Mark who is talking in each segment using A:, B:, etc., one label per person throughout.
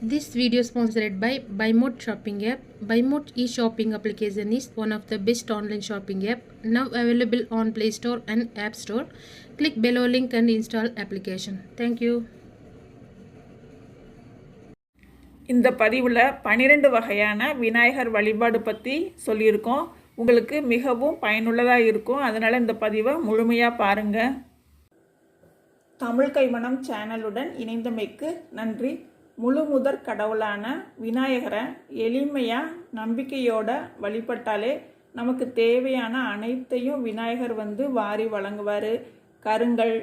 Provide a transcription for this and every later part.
A: This video is sponsored by BuyMode shopping app. BuyMode e-shopping application is one of the best online shopping app now available on Play Store and App Store. Click below link and install application. Thank you.
B: இந்த பதிவில் 12 வகையான விநாயகர் வழிபாடு பற்றி சொல்லியிருக்கோம். உங்களுக்கு மிகவும் பயனுள்ளதாக இருக்கும். அதனால் இந்த பதிவை முழுமையாக பாருங்கள். தமிழ் கைமணம் சேனலுடன் இணைந்தமைக்கு நன்றி. முழு முதற் கடவுளான விநாயகரை எளிமையாக நம்பிக்கையோட வழிபட்டாலே நமக்கு தேவையான அனைத்தையும் விநாயகர் வாரி வழங்குவார். கருங்கல்,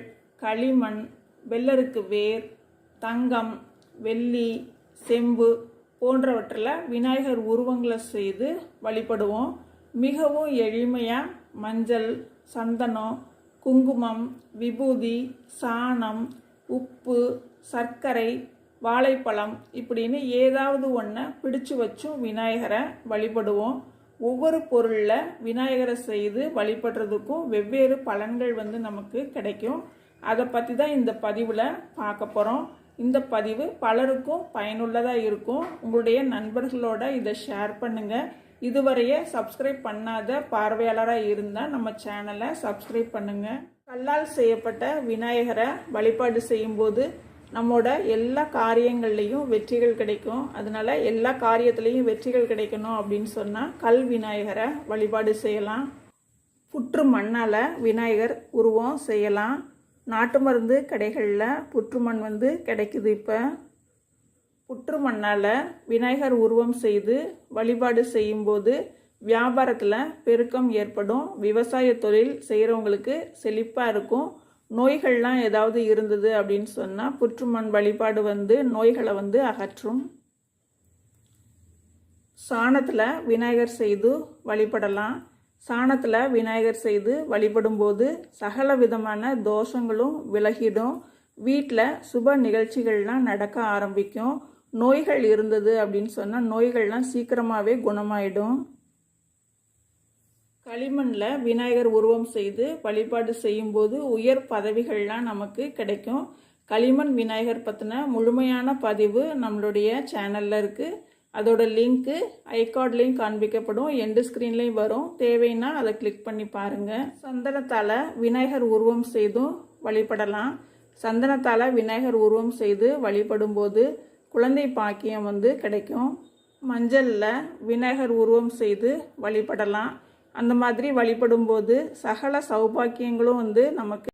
B: களிமண், வெள்ளருக்கு வேர், தங்கம், வெள்ளி, செம்பு போன்றவற்றில் விநாயகர் உருவங்களை செய்து வழிபடுவோம். மிகவும் எளிமையாக மஞ்சள், சந்தனம், குங்குமம், விபூதி, சாணம், உப்பு, சர்க்கரை, வாழைப்பழம் இப்படின்னு ஏதாவது ஒன்றை பிடிச்சு வச்சும் விநாயகரை வழிபடுவோம். ஒவ்வொரு பொருளில் விநாயகரை செய்து வழிபடுறதுக்கும் வெவ்வேறு பலன்கள் நமக்கு கிடைக்கும். அதை பற்றி தான் இந்த பதிவில் பார்க்க போகிறோம். இந்த பதிவு பலருக்கும் பயனுள்ளதாக இருக்கும். உங்களுடைய நண்பர்களோட இதை ஷேர் பண்ணுங்கள். இதுவரையே சப்ஸ்கிரைப் பண்ணாத பார்வையாளராக இருந்தால் நம்ம சேனலை சப்ஸ்கிரைப் பண்ணுங்கள். கல்லால் செய்யப்பட்ட விநாயகரை வழிபாடு செய்யும்போது நம்மோட எல்லா காரியங்கள்லையும் வெற்றிகள் கிடைக்கும். அதனால எல்லா காரியத்துலேயும் வெற்றிகள் கிடைக்கணும் அப்படின்னு சொன்னால் கல் விநாயகரை வழிபாடு செய்யலாம். புற்று மண்ணால் விநாயகர் உருவம் செய்யலாம். நாட்டு மருந்து கடைகளில் புற்று மண் கிடைக்குது. இப்போ புற்று மண்ணால் விநாயகர் உருவம் செய்து வழிபாடு செய்யும்போது வியாபாரத்தில் பெருக்கம் ஏற்படும். விவசாய தொழில் செய்கிறவங்களுக்கு செழிப்பாக இருக்கும். நோய்கள்லாம் ஏதாவது இருந்தது அப்படின்னு சொன்னால் புற்றுமண் வழிபாடு நோய்களை அகற்றும். சாணத்தில் விநாயகர் செய்து வழிபடலாம். சாணத்தில் விநாயகர் செய்து வழிபடும்போது சகல விதமான தோஷங்களும் விலகிடும். வீட்டில் சுப நிகழ்ச்சிகள்லாம் நடக்க ஆரம்பிக்கும். நோய்கள் இருந்தது அப்படின்னு சொன்னால் நோய்கள்லாம் சீக்கிரமாகவே குணமாயிடும். களிமண்ணில் விநாயகர் உருவம் செய்து வழிபாடு செய்யும்போது உயர் பதவிகள்லாம் நமக்கு கிடைக்கும். களிமண் விநாயகர் பற்றின முழுமையான பதிவு நம்மளுடைய சேனலில் இருக்குது. அதோட லிங்க்கு ஐகார்ட்லேயும் காண்பிக்கப்படும், எண்டு ஸ்க்ரீன்லேயும் வரும். தேவைன்னா அதை கிளிக் பண்ணி பாருங்கள். சந்தனத்தால் விநாயகர் உருவம் செய்தும் வழிபடலாம். சந்தனத்தால் விநாயகர் உருவம் செய்து வழிபடும்போது குழந்தை பாக்கியம் கிடைக்கும். மஞ்சளில் விநாயகர் உருவம் செய்து வழிபடலாம். அந்த மாதிரி வழிபடும்போது சகல சௌபாக்கியங்களும் நமக்கு